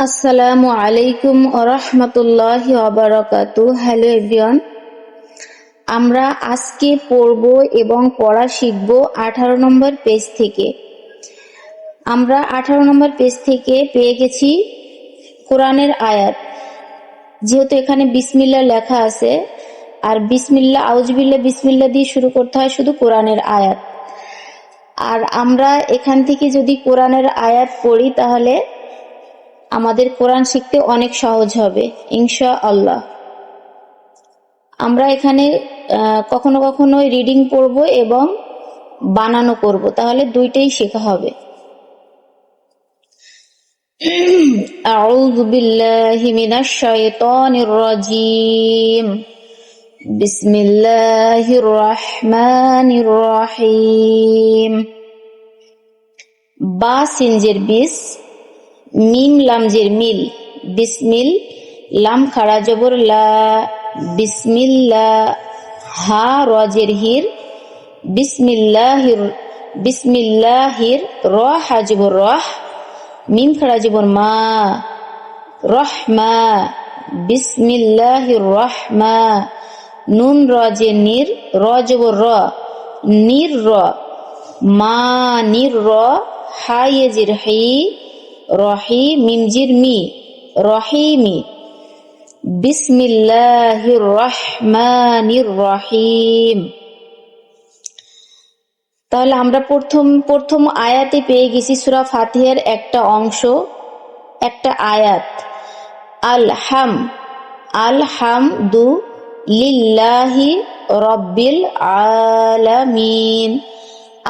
আসসালামু আলাইকুম ওরহমতুল্লাহি ওয়াবারাকাতু। হ্যালো এভরিওয়ান, আমরা আজকে পড়ব এবং পড়া শিখব 18 নম্বর পেজ থেকে। আমরা 18 নম্বর পেজ থেকে পেয়ে গেছি কোরআনের আয়াত। যেহেতু এখানে বিসমিল্লাহ লেখা আছে, আর বিসমিল্লাহ আউযুবিল্লাহ বিসমিল্লাহ দিয়ে শুরু করতে হয় শুধু কোরআনের আয়াত। আর আমরা এখান থেকে যদি কোরআনের আয়াত পড়ি তাহলে আমাদের কোরআন শিখতে অনেক সহজ হবে ইনশাআল্লাহ। আমরা এখানে কখনো কখনো রিডিং পড়ব এবং বানানো করব, তাহলে দুইটাই শেখা হবে। আউযু বিল্লাহি মিনাশ শাইতানির রাজীম। বিসমিল্লাহির রহমানির রহিম। বা সিনজের বিস, মিম লামজের মিল, বিসমিল, লাম খাড়া জবর লা, বিসমিল্লাহ, হা রজের হির, বিসমিল্লাহির, বিসমিল্লাহির, র হা জবর রহ, মিম খাড়া জবর মা, রহমা, বিসমিল্লাহির রহমা, নুন রজের নির, র জবর র, নির র, মা নির র, হা ইয়েজির হি, রহি মিমজির মি, রহিমি। বিসমিল্লাহির রহমানির রহিম। তাহলে আমরা প্রথম আয়াতে পেয়ে গেছি সূরা ফাতিহার একটা অংশ, একটা আয়াত। আলহামদু লিল্লাহি রব্বিল আলামিন।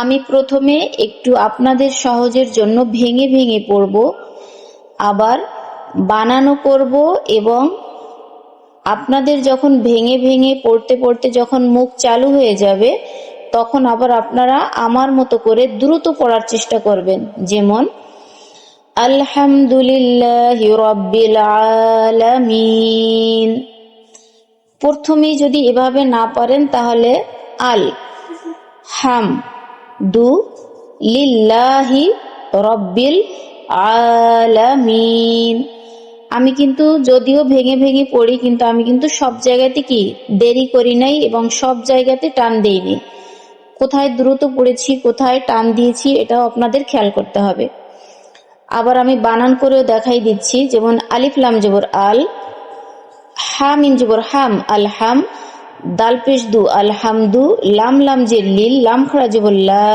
আমি প্রথমে একটু আপনাদের সহজের জন্য ভেঙে ভেঙে পড়ব, আবার বানানো করব, এবং আপনাদের যখন ভেঙে ভেঙে পড়তে পড়তে যখন মুখ চালু হয়ে যাবে তখন আবার আপনারা আমার মতো করে দ্রুত পড়ার চেষ্টা করবেন। যেমন আলহামদুলিল্লাহি রব্বিল আলামিন। প্রথমেই যদি এভাবে না পারেন তাহলে আল হাম দু লিল্লাহি রব্বিল আলামিন। আমি কিন্তু যদিও ভেঙে ভেঙে পড়ি, কিন্তু আমি কিন্তু সব জায়গাতে কি দেরি করি নাই এবং সব জায়গাতে টান দেইনি। কোথায় দ্রুত পড়েছি, কোথায় টান দিয়েছি, এটাও আপনাদের খেয়াল করতে হবে। আবার আমি বানান করেও দেখাই দিচ্ছি। যেমন আলিফ লাম জবর আল, হা মিম জবর হাম, আলহাম, দাল পেশ দু আলহামদু, লাম লাম জের লিল, লাম খড়া জবর লা,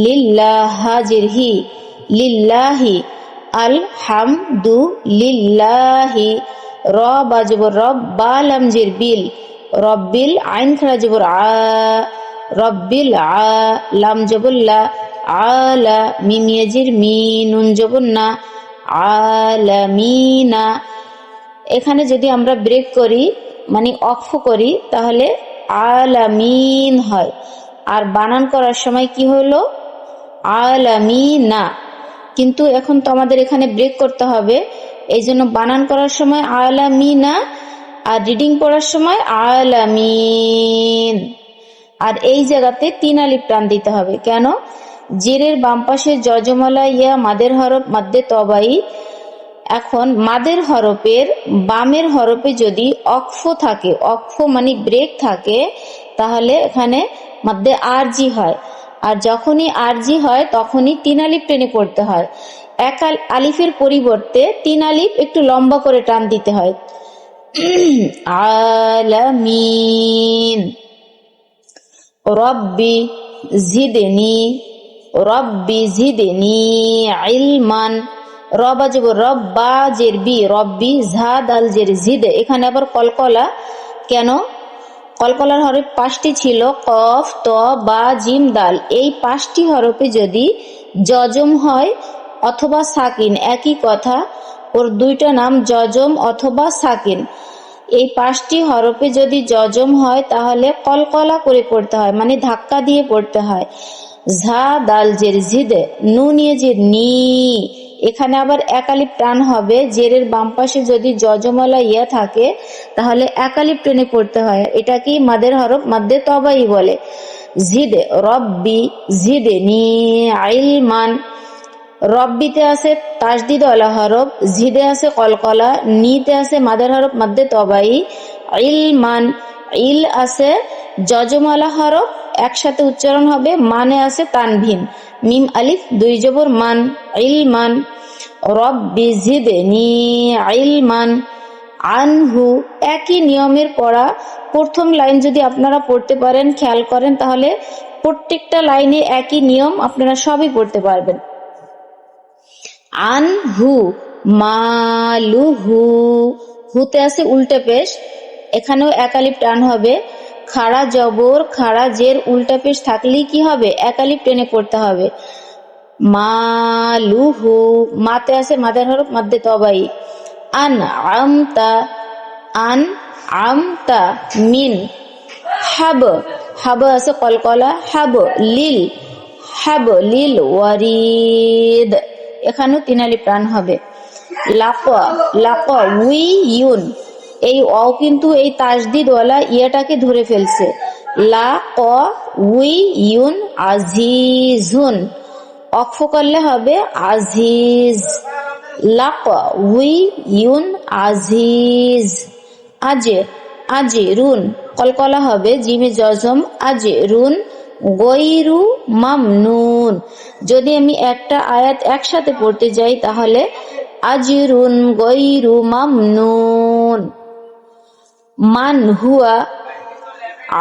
লিল্লাহ, হা জের হি, লিল্লাহি, আলহামদু লিল্লাহি, র বা জবর রব, বা লাম জের বিল, রব্বিল, আইন খড়া জবর আ, রব্বিল আ, লাম জবর লা, আলা, মিম ইয়াজির মি, নুন জবর না, আলামিনা। এখানে যদি আমরা ব্রেক করি মানে অক্ফ করি তাহলে আলামিন হয়, আর বানান করার সময় কি হলো আলামিনা। কিন্তু এখন তো আমাদের এখানে ব্রেক করতে হবে, এই জন্য বানান করার সময় আলামিনা আর রিডিং পড়ার সময় আলামিন। আর এই জায়গাতে 3 আলিফ টান দিতে হবে। কেন? জেরের বাম পাশে জজমালা ইয়া মাদের হরফ মাদ্দে তবাই। এখন মাদের হরফের বামের হরফে যদি অক্ফ থাকে, অক্ফ মানে ব্রেক থাকে, তাহলে এখানে মাদ্দে আরজি হয়। আর যখনই আরজি হয় তখনই 3 আলিফ টেনে পড়তে হয়। এক আলিফের পরিবর্তে 3 আলিফ একটু লম্বা করে টান দিতে হয়। আলামিন। রব্বি জিদনি, রব্বি জিদনি ইলমান। রবা জব রব্বা জের বি, রব্বি, ঝা দাল জের জিদ। এখানে আবার কলকলা। কেন? কলকলার হরফ 5টি ছিল, কফ, ত, বা, জিম, দাল। এই 5টি হরফে যদি জজম হয় অথবা সাকিন, একই কথা, ওর দুইটা নাম জজম অথবা সাকিন। এই 5টি হরফে যদি জজম হয় তাহলে কলকলা করে পড়তে হয়, মানে ধাক্কা দিয়ে পড়তে হয়। ঝা দাল জের জিদ, নুন ইয়াজির নি। এখানে আবার এক আলিফ টান হবে। জেরের বাম পাশে যদি জজমালা ইয়া থাকে তাহলে এক আলিফ টেনে পড়তে হয়। এটাকেই মাদের হরফ মাদ্দে তবাই বলে। জিদ, রব্বি জিদনি ইলমান। রব্বিতে আছে তাসদিদ ওয়ালা হরফ, জিদে আছে কলকলা, নিতে আছে মাদের হরফ মাদ্দে তবাই, ইলমান ইল আছে যজমওয়ালা হরফ একসাথে উচ্চারণ হবে, মানে আছে তানভিন, মিম আলিফ দুই জবর মান, ইলমান। রব্বি জিদনি ইলমান, আনহু একই নিয়মের পড়া। প্রথম লাইন যদি আপনারা পড়তে পারেন, খেয়াল করেন, তাহলে প্রত্যেকটা লাইনে একই নিয়ম, আপনারা সবই পড়তে পারবেন। আনহু মালুহু, হুতে আছে উল্টে পেশ, এখানেও একালিপ টান হবে। খাড়া জবর খাড়া জের উল্টা পেশ থাকলেই কি হবে, একালিপ টেনে পড়তে হবে। মালুহু, মাতে আছে মাদের হরফ মাদ্দে তবাই। আন আমতা, আন আমতা মিন, হাব হাব আছে কলকলা, হাব লিল ওয়ারিদ, এখানেও তিনালি প্রাণ হবে। লাক উই ইউন, এই অ কিন্তু এই তাসদিদ ওয়ালা ইয়াটাকে ধরে ফেলছে। লাক উই ইউন আজিজুন, অক্ফ করলে হবে আজিজ। লাক উই ইউন আজিজ। আজে আজে রুন, কলকলা হবে জিমে জজম, আজে রুন গৈরু মামনুন। যদি আমি একটা আয়াত একসাথে পড়তে যাই তাহলে আজরুন গৈরু মামনুন। মান হুয়া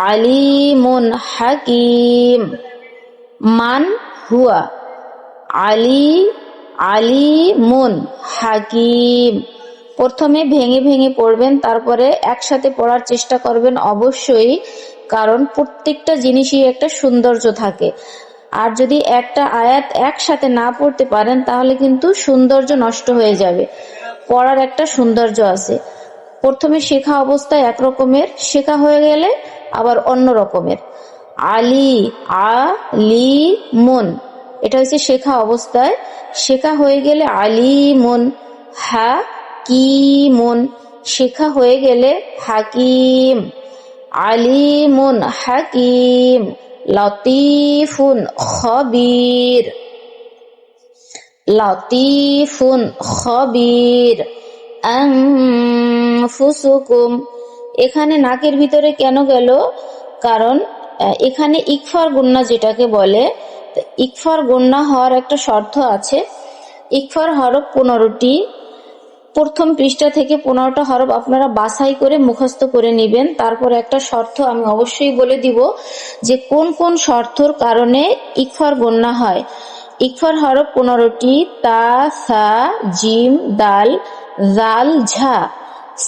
আলিমুন হাকিম, মান হুয়া আলিমুন হাকিম। প্রথমে ভেঙে ভেঙে পড়বেন, তারপরে একসাথে পড়ার চেষ্টা করবেন অবশ্যই, কারণ প্রত্যেকটা জিনিসই একটা সৌন্দর্য থাকে। আর যদি একটা আয়াত একসাথে না পড়তে পারেন তাহলে কিন্তু সৌন্দর্য নষ্ট হয়ে যাবে। পড়ার একটা সৌন্দর্য আছে, প্রথমে শেখা অবস্থায় একরকমের, শেখা হয়ে গেলে আবার অন্য রকমের। আলিমুন, এটা হচ্ছে শেখা অবস্থায়, শেখা হয়ে গেলে আলিমুন। হাকিমুন, শেখা হয়ে গেলে হাকিম। আলিমুন হাকিম। লতিফুন খবির, লতিফুন খবির। আনফুসুকুম, এখানে নাকের ভিতরে কেন গেল, কারণ এখানে ইকফার গুন্না যেটাকে বলে, ইকফার গুন্না হওয়ার একটা শর্ত আছে। ইকফার হরফ 15টি, প্রথম পৃষ্ঠা থেকে 15টা হরফ আপনারা বাছাই করে মুখস্থ করে নেবেন। তারপর একটা শর্ত আমি অবশ্যই বলে দিব যে কোন কোন শর্তর কারণে ইকফার গুন্না হয়। ইকফার হরফ 15টি, তা, সা, জিম, দাল, জাল, ঝা,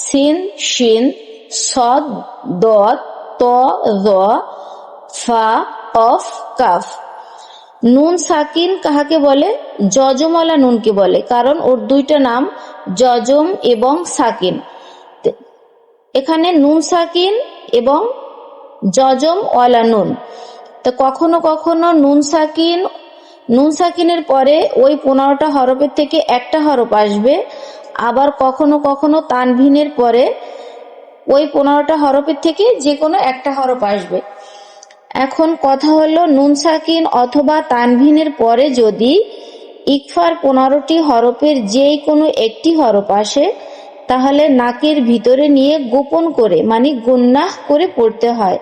সিন, শিন, সদ, দদ, ত, জ, ফা, কফ, কাফ। নুন সাকিন কাহাকে বলে, যজমওয়ালা নুনকে বলে, কারণ ওর দুইটা নাম যজম এবং সাকিন। এখানে নুন সাকিন এবং যজম ওয়ালা নুন। তো কখনো কখনো নুন সাকিনের পরে ওই 15টা হরফের থেকে একটা হরফ আসবে, আবার কখনো কখনো তানভিনের পরে ওই 15টা হরফের থেকে যে কোনো একটা হরফ আসবে। এখন কথা হলো, নুন সাকিন অথবা তানভিনের পরে যদি ইকফার 15টি হরফের যেই কোনো একটি হরফ আসে তাহলে নাকের ভিতরে নিয়ে গোপন করে, মানে গুন্নাহ করে পড়তে হয়।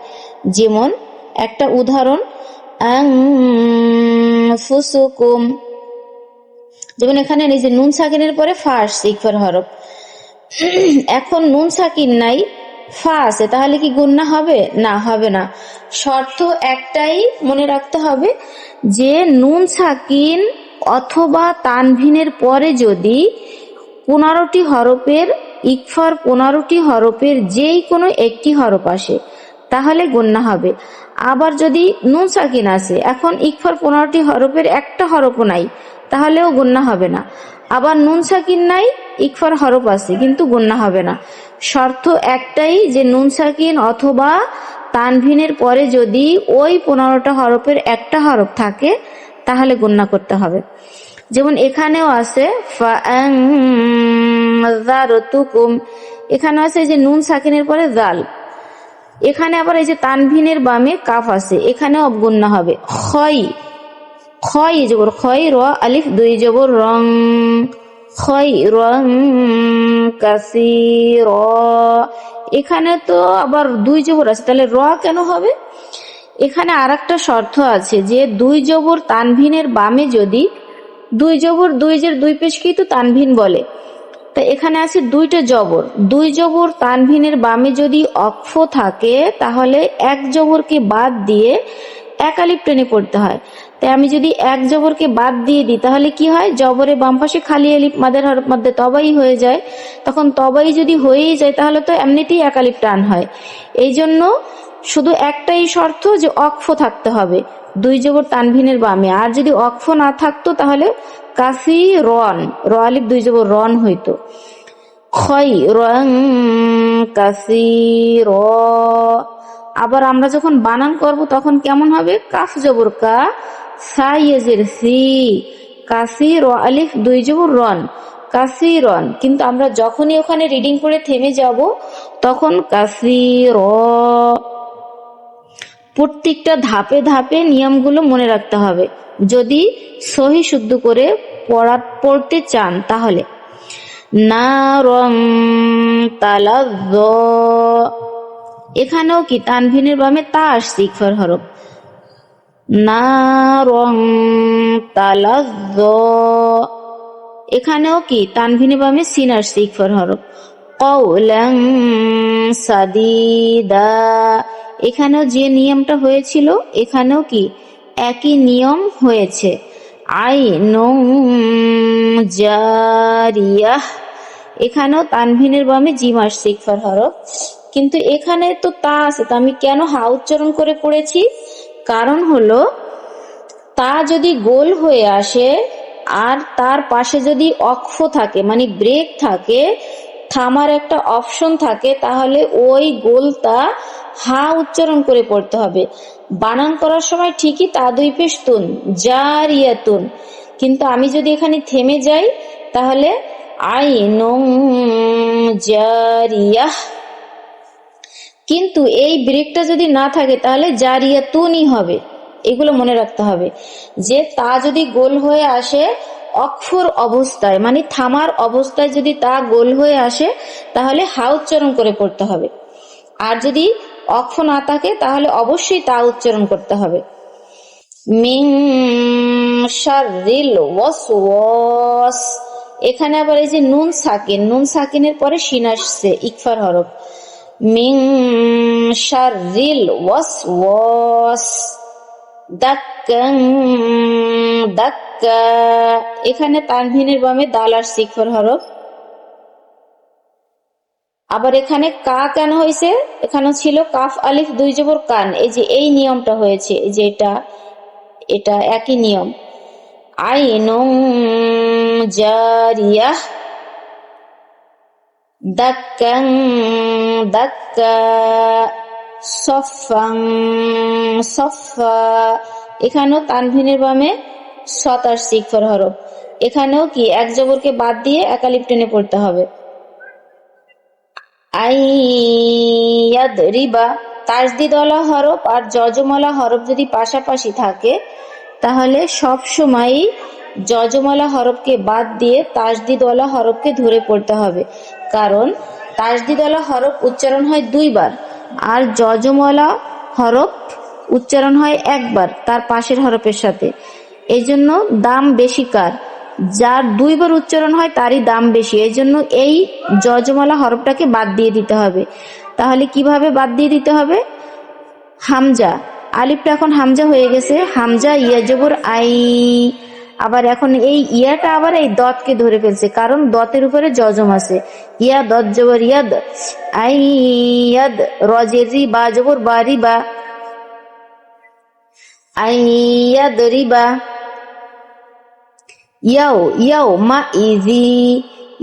যেমন একটা উদাহরণ, আনফুসুকুম, যেমন এখানে নিজে নুন সাকিনের পরে ফা আসছে ইকফার হরফ, এখন নুন সাকিন নাই, ফা আছে, তাহলে কি গুন্নাহ হবে? না, হবে না। শর্ত একটাই মনে রাখতে হবে যে নুন সাকিন অথবা তানভিনের পরে যদি 15টি হরফের, ইকফার 15টি হরফের যেই কোনো একটি হরফ আসে তাহলে গুন্নাহ হবে। আবার যদি নুন সাকিন আছে, এখন ইকফার 15টি হরফের একটা হরফও নাই, তাহলেও গুন্নাহ হবে না। আবার নুন সাকিন নাই, ইকফার হরফ আছে, কিন্তু গুন্নাহ হবে না। শর্ত একটাই যে নুন সাকিন অথবা তানভিনের পরে যদি ওই 15টা হরফের একটা হরফ থাকে তাহলে গুন্নাহ করতে হবে। যেমন এখানেও আছে ফাআনযারতুকুম, এখানে আছে যে নুন সাকিনের পরে জাল, এখানে আবার এই যে তানভিনের বামে কাফ আছে, এখানেও গুন্নাহ হবে। খয় জবর খয়, র আলিফ দুই জবর রং, খয় রং কাসির। এখানে তো আবার দুই জবর আছে, তাহলে র কেন হবে? এখানে আর একটা শর্ত আছে যে দুই জবর তানভিনের বামে যদি দুই জবর দুই জের দুই পেশকে তো তানভিন বলে, তা এখানে আছে দুইটা জবর, দুই জবর তানভিনের বামে যদি অক্ফ থাকে তাহলে এক জবরকে বাদ দিয়ে এক আলিফ টেনে পড়তে হয়। তাই আমি যদি এক জবরকে বাদ দিয়ে দিই তাহলে কি হয়, জবরের বাম পাশে খালি আলিফ মাদের হরফ মধ্যে তবাই হয়ে যায়। তখন তবাই যদি হয়েই যায় তাহলে তো এমনিতেই এক আলিফ টান হয়। এই জন্য শুধু একটাই শর্ত যে অক্ফ থাকতে হবে দুই জবর তানভিনের বামে, আর যদি অক্ফ না থাকতো তাহলে কাসি রন, র আলিফ দুই জবর রন হইতো। খয়রান কাসীর। আবার আমরা যখন বানান করব তখন কেমন হবে, কাফ জবর কা, সা ইয়েজের সি, কাসীর, র আলিফ দুই জবর রন, কাসীরন। কিন্তু আমরা যখনই ওখানে রিডিং করে থেমে যাব তখন কাসীর। প্রত্যেকটা ধাপে ধাপে নিয়মগুলো মনে রাখতে হবে যদি সহি শুদ্ধ করে পড়তে চান। তাহলে নারং তালাজ্জ, এখানেও কি তানভিনের বামে তা আসছে ইকফার হরফ, নারং তালাজ্জ। এখানেও কি তানভিনের বামে সিন আসছে ইকফার হরফ, কওলান সাদিদা। এখানেও যে নিয়মটা হয়েছিল এখানেও কি একই নিয়ম হয়েছে। আইনুন জারিয়াহ, এখানেও তানভিনের বামে জিম আসছে ইকফার হরফ, কিন্তু এখানে তো তা আছে, তা আমি কেন হা উচ্চারণ করে পড়েছি? কারণ হলো তা যদি গোল হয়ে আসে আর তার পাশে যদি অক্ফ থাকে মানে ব্রেক থাকে, থামার একটা অপশন থাকে, তাহলে ওই গোলটা হা উচ্চারণ করে পড়তে হবে। বানান করার সময় ঠিকই তা দুই পেশ তুন, জারিয়াতুন, কিন্তু আমি যদি এখানে থেমে যাই তাহলে আইনুন জারিয়াহ। কিন্তু এই ব্রেকটা যদি না থাকে তাহলে জারিয়াতুনই হবে। এগুলো মনে রাখতে হবে যে তা যদি গোল হয়ে আসে অক্ষর অবস্থায় মানে থামার অবস্থায় যদি তা গোল হয়ে আসে তাহলে হা উচ্চারণ করে পড়তে হবে, আর যদি অক্ষ না থাকে তাহলে অবশ্যই তা উচ্চারণ করতে হবে। মিন শাররিল ওয়াসওয়াস, এখানে আবার এই যে নুন সাকিন, নুন সাকিনের পরে শিন আসছে ইকফার হরফ, মিন শাররিল ওয়াসওয়াস। দাক্কান দাক্কা, এখানে তানভিনের বামে দাল আসছে ইকফার হরফ। আবার এখানে কা কেন হয়েছে, এখানে ছিল কাফ আলিফ দুই জবর কান, এই যে এই নিয়মটা হয়েছে, এই যে এটা একই নিয়ম। আইনুন জারিয়াহ, দাক্কান দাক্কা, সফান সফা, এখানেও তানভিনের বামে সত আসছে ইকফার হরফ, এখানেও কি এক জবরকে বাদ দিয়ে এক আলিফ টেনে পড়তে হবে। আইয়াদরিবা, তাসদিদওয়ালা হরফ আর যজমওয়ালা হরফ যদি পাশাপাশি থাকে তাহলে সব সময় যজমওয়ালা হরফকে বাদ দিয়ে তাসদিদওয়ালা হরফকে ধরে পড়তে হবে, কারণ তাসদিদওয়ালা হরফ উচ্চারণ হয় দুইবার আর যজমওয়ালা হরফ উচ্চারণ হয় একবার তার পাশের হরফের সাথে। এই জন্য দাম বেশি কার, যার দুইবার উচ্চারণ হয় তারই দাম বেশি। এই জন্য এই যজমওয়ালা হরফটাকে বাদ দিয়ে দিতে হবে। তাহলে কিভাবে বাদ দিয়ে দিতে হবে, হামজা, আলিফটা এখন হামজা হয়ে গেছে, হামজা ইয়া জবর আই, আবার এখন এই ইয়াটা আবার এই দতকে ধরে ফেলছে কারণ দতের উপরে যজম আছে, ইয়া দত জবর ইয়াদ, আই ইয়াদ, রজের রি, বা জবর বারি বা, আই ইয়াদ রিবা। ইয়াও ইয়াও মা ইজি,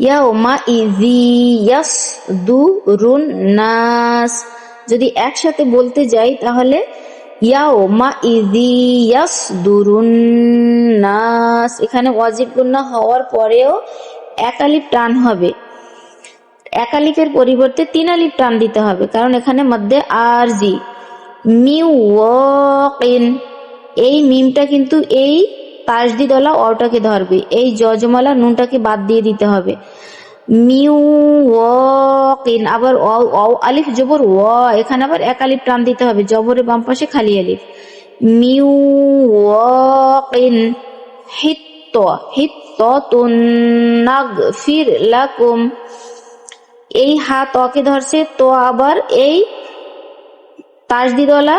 ইয়াও মা ইজি ইয়াসদুরুন নাস, যদি একসাথে বলতে যাই তাহলে ইয়াও মা ইজি ইয়াসদুরুন নাস, এখানে ওয়াজিব গুন্না হওয়ার পরেও এক আলিফ টান হবে, এক আলিফের পরিবর্তে তিন আলিফ টান দিতে হবে কারণ এখানে মধ্যে আরজি। মিওয়াকিন, এই মিমটা কিন্তু এই তাসদিদওয়ালা অটাকে ধরবে, এই জজমালা নুনটাকে বাদ দিয়ে দিতে হবে। মিউ ওয়াকিন, আবার আলিফ জবর ওয়া, এখানে আবার এক আলিফ টান দিতে হবে, জবরের বাম পাশে খালি আলিফ। Mu Joaquin. হিত্ত, হিত্ততুন নাগফির লাকুম, এই হা তকে ধরছে, তো আবার এই তাসদিদওয়ালা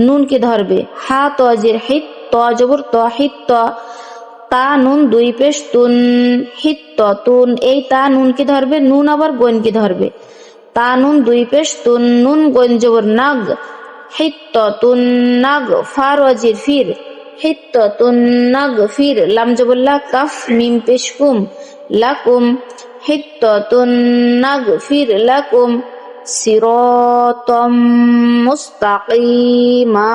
নুনকে ধরবে। হা তজের হিত, ত জবর ত, হিত্ত। তা নুন দুই পেশ তুন, হিত্ততুন, এই তা নুনকে ধরবে, নুন আবার গইনকে ধরবে। তা নুন দুই পেশ তুন, নুন গইন জবর নাগ, হিত্ততুন নাগ। ফা রজির ফির, হিত্ততুন নাগ ফির। লাম জবর লা, কাফ মিম পেশ কুম, লাকুম, হিত্ততুন নাগ ফির লাকুম। সিরাতাম মুস্তাকিমা,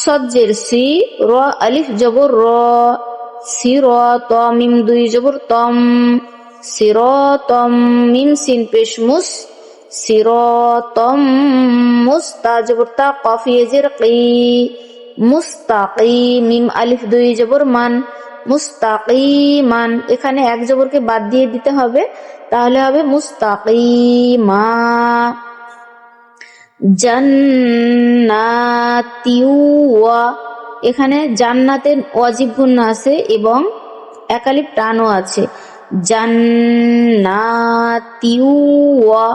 সজ্জের সি, র আলিফ জবর র, সিরাত মিম দুই জবর তম, সিরাতাম মিম সিন পেশ মুস, সিরাতাম মুস্তা জবর তা, কফ ইয়েজের কি, মুস্তাকি মিম আলিফ দুই জবর মান, মুস্তাকিমান। এখানে এক জবরকে বাদ দিয়ে দিতে হবে, তাহলে হবে মুস্তাকিমা। জান্নাতিউ ওয়া, এখানে জান্নাতের ওয়াজিব গুন্না আছে এবং এক আলিফ টানও আছে। জান্নাতিউ ওয়া।